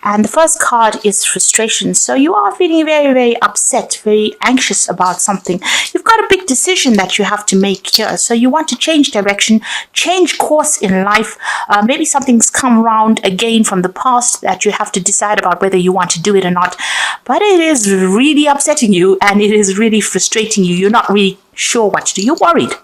And the first card is frustration. So you are feeling very, very upset, very anxious about something. You've got a big decision that you have to make here. So you want to change direction, change course in life. Maybe something's come around again from the past that you have to decide about whether you want to do it or not. But it is really upsetting you and it is really frustrating you. You're not really sure what to do. You're worried.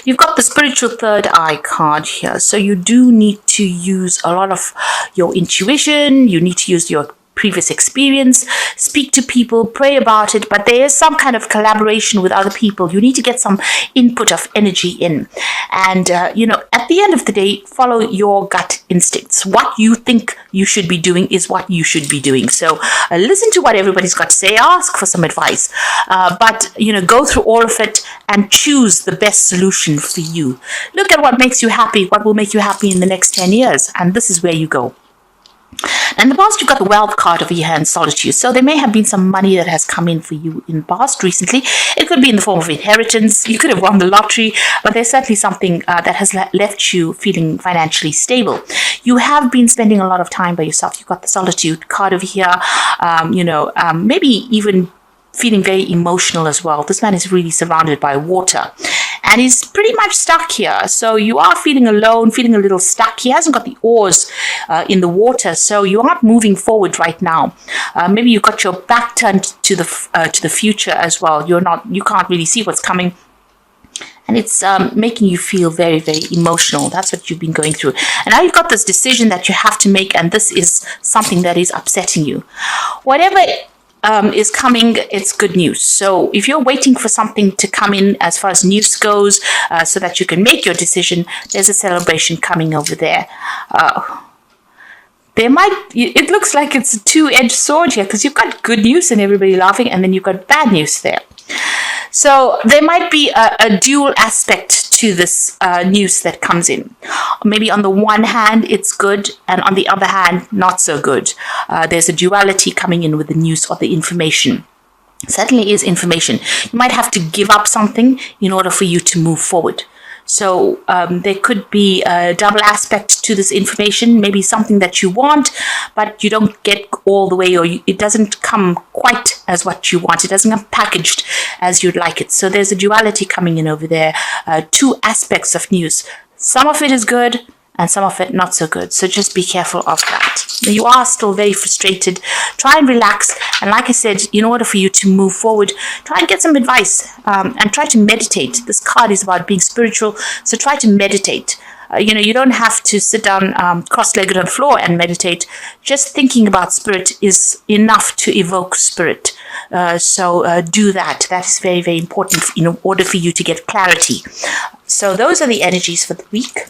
You've got the spiritual third eye card here. So you do need to use a lot of your intuition. You need to use your previous experience, speak to people, pray about it, but there is some kind of collaboration with other people. You need to get some input of energy in. And, at the end of the day, follow your gut instincts. What you think you should be doing is what you should be doing. So listen to what everybody's got to say, ask for some advice, but, go through all of it and choose the best solution for you. Look at what makes you happy, what will make you happy in the next 10 years, and this is where you go. And in the past, you've got the wealth card over here and solitude. So there may have been some money that has come in for you in the past recently. It could be in the form of inheritance. You could have won the lottery, but there's certainly something that has left you feeling financially stable. You have been spending a lot of time by yourself. You've got the solitude card over here, maybe even feeling very emotional as well. This man is really surrounded by water. And he's pretty much stuck here. So you are feeling alone, feeling a little stuck. He hasn't got the oars in the water, so you aren't moving forward right now. Maybe you've got your back turned to the future as well. You can't really see what's coming. And it's making you feel very, very emotional. That's what you've been going through. And now you've got this decision that you have to make, and this is something that is upsetting you. Whatever is coming, it's good news. So if you're waiting for something to come in as far as news goes, so that you can make your decision, there's a celebration coming over there. It looks like it's a two-edged sword here, because you've got good news and everybody laughing, and then you've got bad news there. So there might be a dual aspect to this news that comes in. Maybe on the one hand, it's good, and on the other hand, not so good. There's a duality coming in with the news or the information. Certainly is information. You might have to give up something in order for you to move forward. So there could be a double aspect to this information, maybe something that you want, but you don't get all the way, or it doesn't come quite as what you want. It doesn't come packaged as you'd like it. So there's a duality coming in over there, two aspects of news. Some of it is good, and some of it not so good. So just be careful of that. You are still very frustrated. Try and relax. And like I said, in order for you to move forward, try and get some advice and try to meditate. This card is about being spiritual, so try to meditate. You don't have to sit down cross-legged on the floor and meditate. Just thinking about spirit is enough to evoke spirit. So do that. That is very, very important in order for you to get clarity. So those are the energies for the week.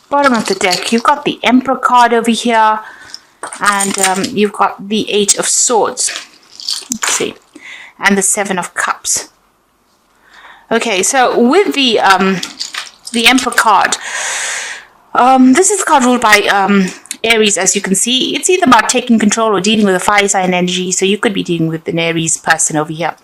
Bottom of the deck, you've got the Emperor card over here, and you've got the Eight of Swords. Let's see, and the Seven of Cups. Okay, so with the Emperor card, this is a card ruled by Aries, as you can see. It's either about taking control or dealing with a fire sign energy. So you could be dealing with an Aries person over here.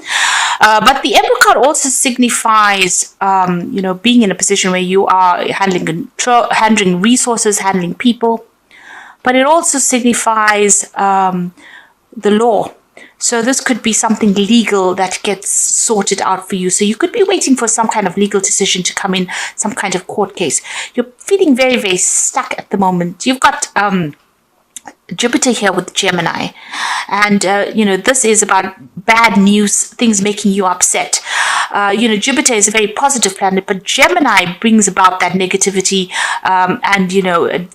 But the Emperor card also signifies, being in a position where you are handling resources, handling people. But it also signifies the law. So this could be something legal that gets sorted out for you. So you could be waiting for some kind of legal decision to come in, some kind of court case. You're feeling very, very stuck at the moment. You've got Jupiter here with Gemini, and this is about bad news, things making you upset. Jupiter is a very positive planet, but Gemini brings about that negativity, and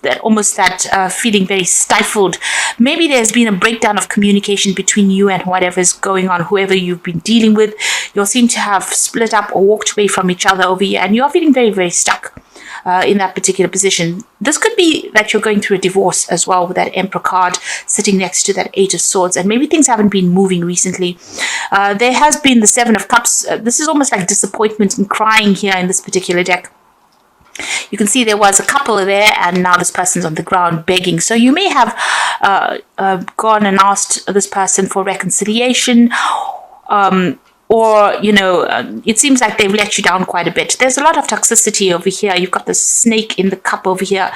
that almost that feeling very stifled. Maybe there's been a breakdown of communication between you and whatever's going on, whoever you've been dealing with. You'll seem to have split up or walked away from each other over here, and you're feeling very, very stuck in that particular position. This could be that you're going through a divorce as well, with that Emperor card sitting next to that Eight of Swords, and maybe things haven't been moving recently. There has been the Seven of Cups. This is almost like disappointment and crying here in this particular deck. You can see there was a couple there, and now this person's on the ground begging. So you may have gone and asked this person for reconciliation, or, it seems like they've let you down quite a bit. There's a lot of toxicity over here. You've got the snake in the cup over here.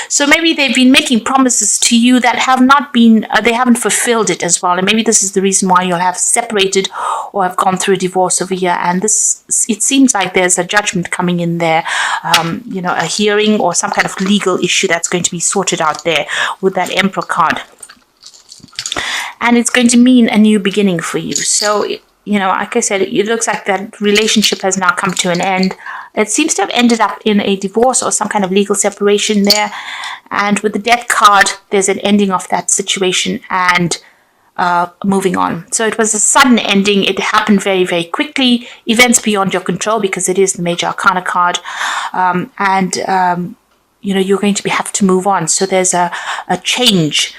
So maybe they've been making promises to you that have not been, they haven't fulfilled it as well. And maybe this is the reason why you'll have separated or have gone through a divorce over here. And this, it seems like there's a judgment coming in there, a hearing or some kind of legal issue that's going to be sorted out there with that Emperor card. And it's going to mean a new beginning for you. So, like I said, it looks like that relationship has now come to an end. It seems to have ended up in a divorce or some kind of legal separation there. And with the Death card, there's an ending of that situation and moving on. So it was a sudden ending. It happened very, very quickly. Events beyond your control, because it is the Major Arcana card. You're going to have to move on. So there's a change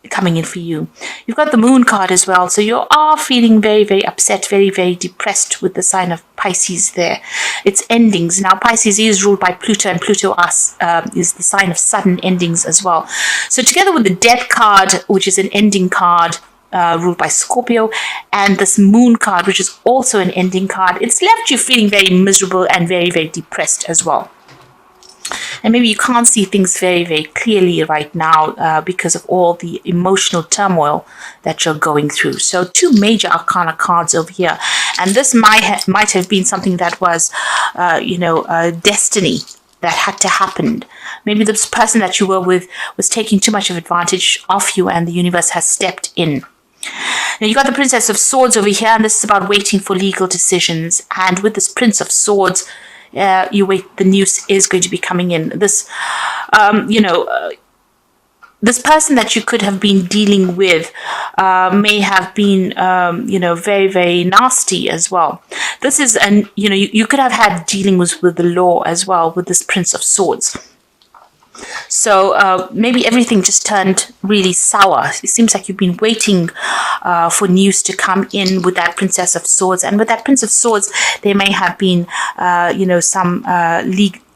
coming in for you. You've got the Moon card as well, so you are feeling very, very upset, very, very depressed with the sign of Pisces there. It's endings. Now Pisces is ruled by Pluto, and Pluto is the sign of sudden endings as well. So together with the Death card, which is an ending card, ruled by Scorpio, and this Moon card, which is also an ending card, it's left you feeling very miserable and very, very depressed as well. And maybe you can't see things very, very clearly right now because of all the emotional turmoil that you're going through. So 2 Major Arcana cards over here. And this might have been something that was, destiny that had to happen. Maybe this person that you were with was taking too much of advantage of you, and the universe has stepped in. Now you got the Princess of Swords over here, and this is about waiting for legal decisions. And with this Prince of Swords, you wait, the news is going to be coming in. This, this person that you could have been dealing with may have been, very, very nasty as well. This is, you could have had dealings with the law as well with this Prince of Swords. So maybe everything just turned really sour. It seems like you've been waiting for news to come in with that Princess of Swords. And with that Prince of Swords, there may have been, some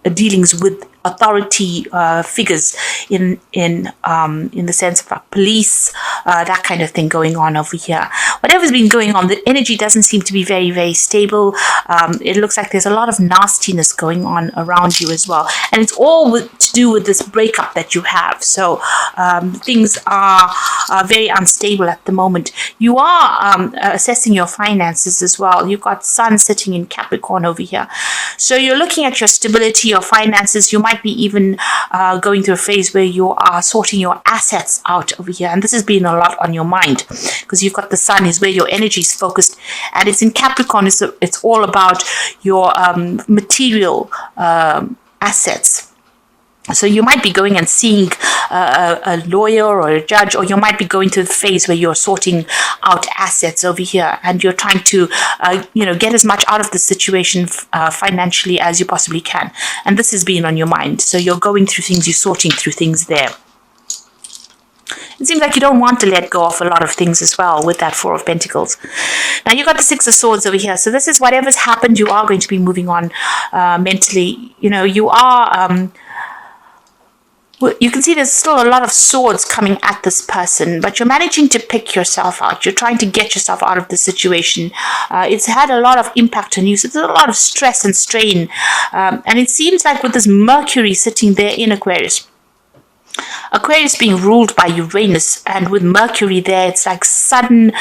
dealings with authority figures in the sense of police, that kind of thing going on over here. Whatever's been going on, the energy doesn't seem to be very, very stable. It looks like there's a lot of nastiness going on around you as well. And it's all to do with this breakup that you have. So things are very unstable at the moment. You are assessing your finances as well. You've got Sun sitting in Capricorn over here. So you're looking at your stability, your finances. You might be even going through a phase where you are sorting your assets out over here. And this has been a lot on your mind because you've got the Sun is where your energy is focused. And it's in Capricorn. It's all about your material assets. So you might be going and seeing a lawyer or a judge, or you might be going through the phase where you're sorting out assets over here, and you're trying to, get as much out of the situation financially as you possibly can. And this has been on your mind. So you're going through things, you're sorting through things there. It seems like you don't want to let go of a lot of things as well with that Four of Pentacles. Now you got the Six of Swords over here. So this is whatever's happened, you are going to be moving on mentally. You are... you can see there's still a lot of swords coming at this person, but you're managing to pick yourself out. You're trying to get yourself out of the situation. It's had a lot of impact on you. So there's a lot of stress and strain. And it seems like with this Mercury sitting there in Aquarius, Aquarius being ruled by Uranus, and with Mercury there, it's like sudden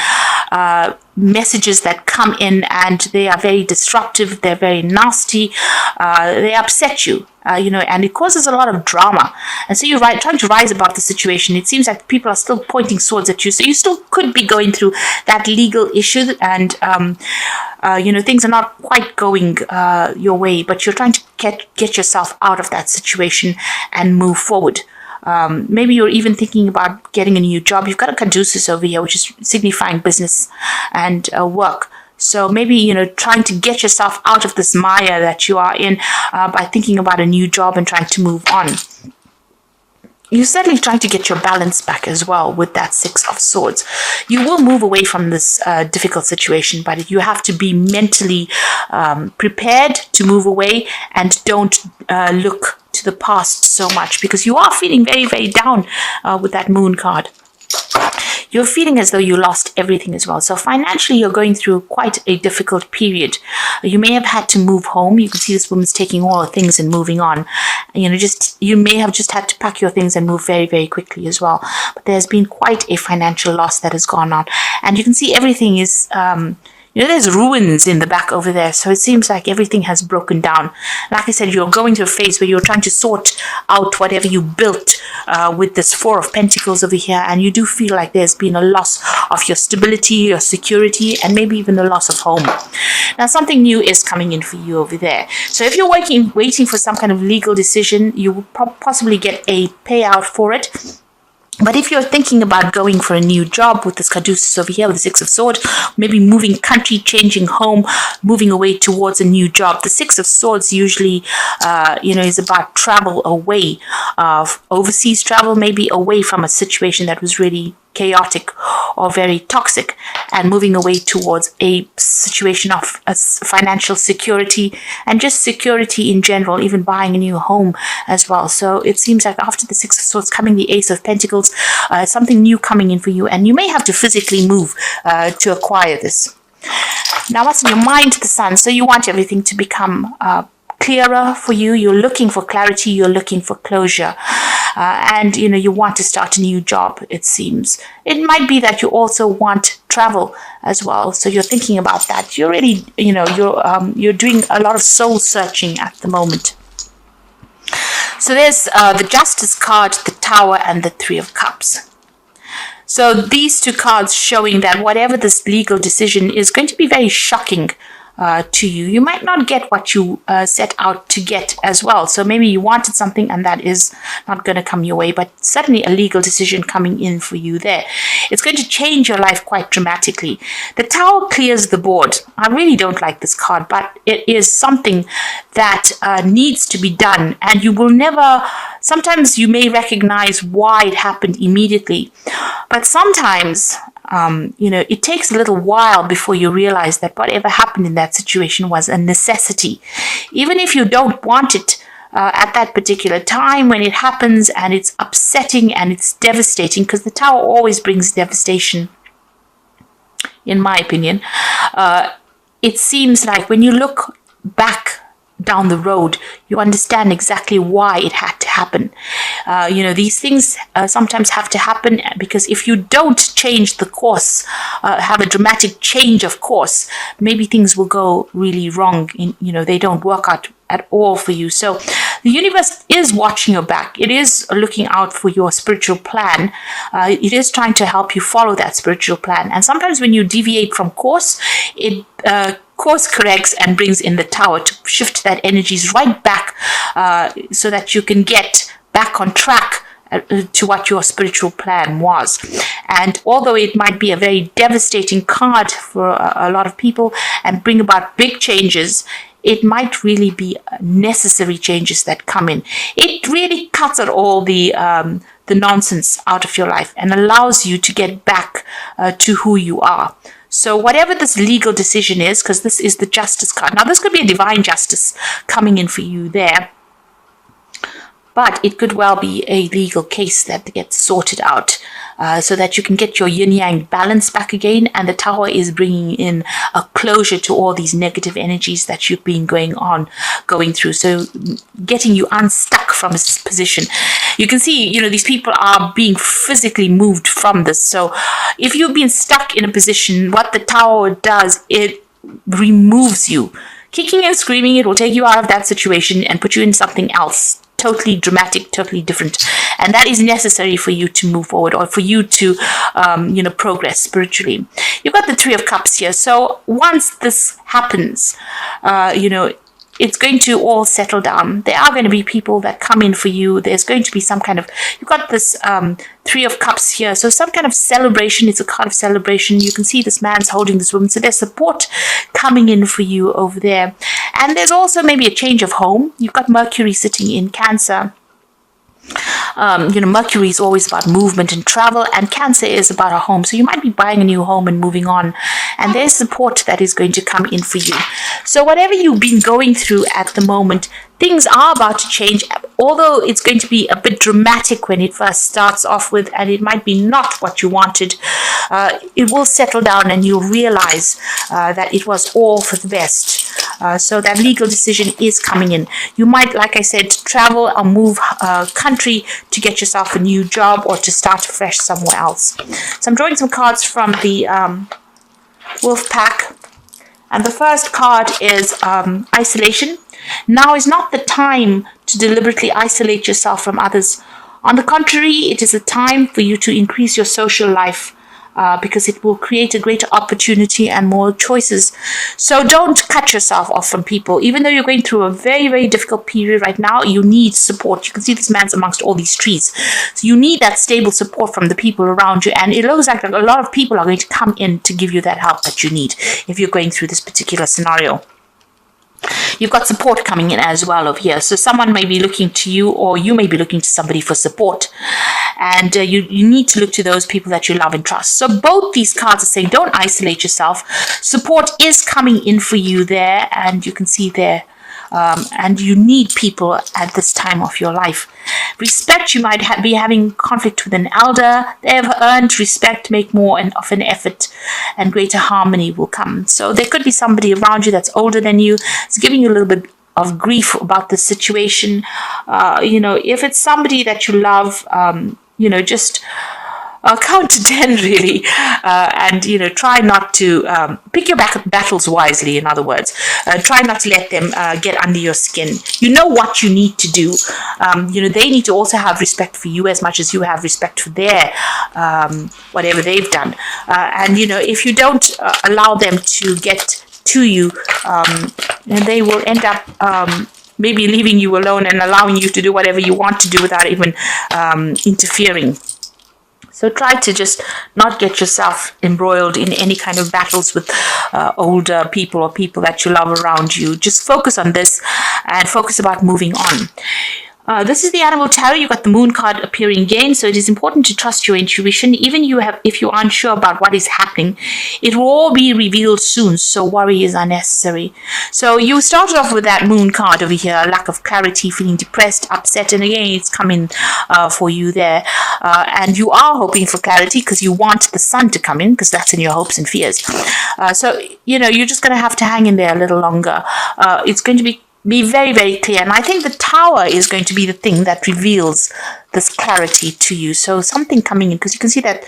messages that come in, and they are very disruptive, they're very nasty, they upset you, and it causes a lot of drama. And so you're trying to rise above the situation. It seems like people are still pointing swords at you, so you still could be going through that legal issue, and things are not quite going your way, but you're trying to get yourself out of that situation and move forward. Maybe you're even thinking about getting a new job. You've got a caduceus over here, which is signifying business and work. So maybe, trying to get yourself out of this mire that you are in by thinking about a new job and trying to move on. You're certainly trying to get your balance back as well with that Six of Swords. You will move away from this difficult situation, but you have to be mentally prepared to move away, and don't look to the past so much, because you are feeling very, very down with that Moon card. you're feeling as though you lost everything as well. So financially, you're going through quite a difficult period. You may have had to move home. You can see this woman's taking all the things and moving on. You may have just had to pack your things and move very, very quickly as well. But there's been quite a financial loss that has gone on. And you can see everything is... there's ruins in the back over there, so it seems like everything has broken down. Like I said, you're going through a phase where you're trying to sort out whatever you built with this Four of Pentacles over here, and you do feel like there's been a loss of your stability, your security, and maybe even a loss of home. Now, something new is coming in for you over there. So if you're waiting for some kind of legal decision, you will possibly get a payout for it. But if you're thinking about going for a new job with this caduceus over here with the Six of Swords, maybe moving country, changing home, moving away towards a new job. The Six of Swords usually, is about travel away, overseas travel, maybe away from a situation that was really chaotic or very toxic, and moving away towards a situation of financial security and just security in general, even buying a new home as well. So it seems like after the Six of Swords coming the Ace of Pentacles, something new coming in for you, and you may have to physically move to acquire this. Now, what's in your mind, the Sun? So you want everything to become clearer for you. You're looking for clarity. You're looking for closure. And you want to start a new job, it seems. It might be that you also want travel as well. So you're thinking about that. You're really, you're doing a lot of soul searching at the moment. So there's the Justice card, the Tower, and the Three of Cups. So these two cards showing that whatever this legal decision is going to be very shocking to you. You might not get what you set out to get as well. So maybe you wanted something and that is not going to come your way, but suddenly a legal decision coming in for you there. It's going to change your life quite dramatically. The Tower clears the board. I really don't like this card, but it is something that needs to be done, and you will never... Sometimes you may recognize why it happened immediately, but sometimes it takes a little while before you realize that whatever happened in that situation was a necessity. Even if you don't want it at that particular time when it happens, and it's upsetting and it's devastating, because the Tower always brings devastation, in my opinion. It seems like when you look back down the road, you understand exactly why it had to happen. These things sometimes have to happen because if you don't change the course, have a dramatic change of course, maybe things will go really wrong. They don't work out at all for you. So the universe is watching your back. It is looking out for your spiritual plan. It is trying to help you follow that spiritual plan. And sometimes when you deviate from course, it course corrects and brings in the Tower to shift that energies right back so that you can get back on track to what your spiritual plan was. And although it might be a very devastating card for a lot of people and bring about big changes, it might really be necessary changes that come in. It really cuts out all the nonsense out of your life and allows you to get back to who you are. So whatever this legal decision is, because this is the Justice card. Now, this could be a divine justice coming in for you there, but it could well be a legal case that gets sorted out so that you can get your yin-yang balance back again. And the Tower is bringing in a closure to all these negative energies that you've been going through. So getting you unstuck from this position. You can see, these people are being physically moved from this. So if you've been stuck in a position, what the Tower does, it removes you. Kicking and screaming, it will take you out of that situation and put you in something else. Totally dramatic, totally different. And that is necessary for you to move forward, or for you to, progress spiritually. You've got the Three of Cups here. So once this happens, it's going to all settle down. There are going to be people that come in for you. There's going to be some kind of... You've got this Three of Cups here. So some kind of celebration. It's a card of celebration. You can see this man's holding this woman. So there's support coming in for you over there. And there's also maybe a change of home. You've got Mercury sitting in Cancer. Mercury is always about movement and travel, and Cancer is about a home. So you might be buying a new home and moving on, and there's support that is going to come in for you. So whatever you've been going through at the moment, things are about to change, although it's going to be a bit dramatic when it first starts off with, and it might be not what you wanted. It will settle down and you'll realize that it was all for the best. So that legal decision is coming in. You might, like I said, travel or move country to get yourself a new job or to start fresh somewhere else. So I'm drawing some cards from the Wolf Pack. And the first card is isolation. Now is not the time to deliberately isolate yourself from others. On the contrary, it is a time for you to increase your social life because it will create a greater opportunity and more choices. So don't cut yourself off from people. Even though you're going through a very, very difficult period right now, you need support. You can see this man's amongst all these trees. So you need that stable support from the people around you. And it looks like a lot of people are going to come in to give you that help that you need if you're going through this particular scenario. You've got support coming in as well over here. So someone may be looking to you, or you may be looking to somebody for support. And you need to look to those people that you love and trust. So both these cards are saying don't isolate yourself. Support is coming in for you there. And you can see there. And you need people at this time of your life. Respect, you might be having conflict with an elder. They have earned respect, make more of an effort, and greater harmony will come. So there could be somebody around you that's older than you. It's giving you a little bit of grief about the situation. If it's somebody that you love, just count to 10 really, and try not to pick your battles wisely. In other words, try not to let them get under your skin. You know what you need to do. They need to also have respect for you as much as you have respect for their whatever they've done. And if you don't allow them to get to you, they will end up maybe leaving you alone and allowing you to do whatever you want to do without even interfering. So try to just not get yourself embroiled in any kind of battles with older people or people that you love around you. Just focus on this and focus about moving on. This is the Animal Tarot. You've got the Moon card appearing again. So it is important to trust your intuition. Even if you aren't sure about what is happening, it will all be revealed soon. So worry is unnecessary. So you started off with that Moon card over here. Lack of clarity, feeling depressed, upset. And again, it's coming for you there. And you are hoping for clarity because you want the Sun to come in because that's in your hopes and fears. So you're just going to have to hang in there a little longer. It's going to be very, very clear. And I think the Tower is going to be the thing that reveals this clarity to you. So something coming in, because you can see that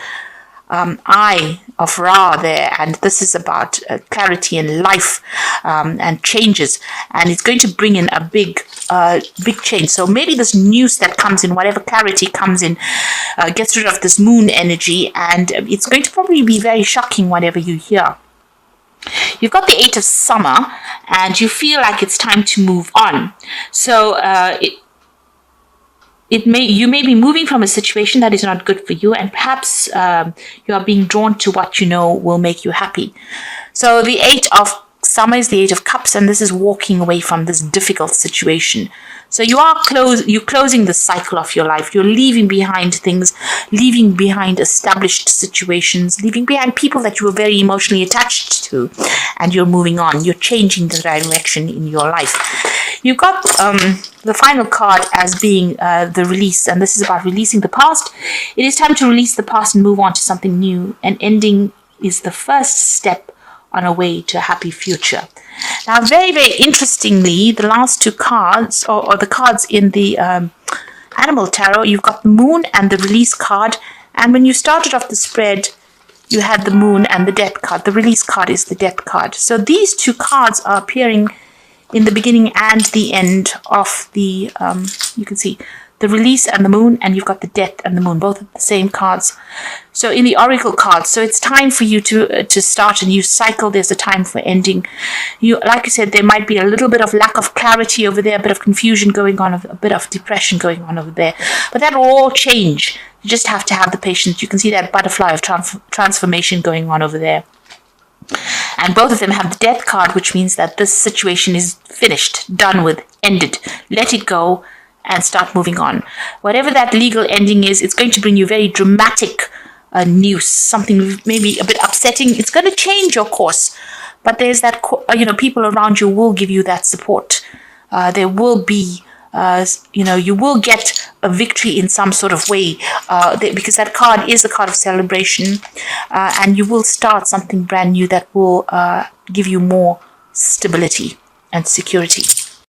eye of Ra there, and this is about clarity in life and changes, and it's going to bring in a big change. So maybe this news that comes in, whatever clarity comes in, gets rid of this Moon energy, and it's going to probably be very shocking whatever you hear. You've got the Eight of Summer, and you feel like it's time to move on. So you may be moving from a situation that is not good for you, and perhaps you are being drawn to what you know will make you happy. So the Eight of Summer is the Eight of Cups, and this is walking away from this difficult situation. So you're closing the cycle of your life. You're leaving behind things, leaving behind established situations, leaving behind people that you were very emotionally attached to, and you're moving on. You're changing the direction in your life. You've got the final card as being the release, and this is about releasing the past. It is time to release the past and move on to something new. An ending is the first step on a way to a happy future. Now, very, very interestingly, the last two cards, or the cards in the Animal Tarot, you've got the Moon and the Release card. And when you started off the spread, you had the Moon and the Death card. The Release card is the Death card. So these two cards are appearing in the beginning and the end of the, you can see, the Release and the Moon, and you've got the Death and the Moon, both of the same cards. So in the Oracle cards, so it's time for you to start a new cycle. There's a time for ending. Like I said, there might be a little bit of lack of clarity over there, a bit of confusion going on, a bit of depression going on over there. But that will all change. You just have to have the patience. You can see that butterfly of transformation going on over there. And both of them have the Death card, which means that this situation is finished, done with, ended. Let it go. and start moving on. Whatever that legal ending is, it's going to bring you very dramatic news, something maybe a bit upsetting. It's going to change your course, but there's that, people around you will give you that support. There will be, you will get a victory in some sort of way, because that card is a card of celebration, and you will start something brand new that will give you more stability and security.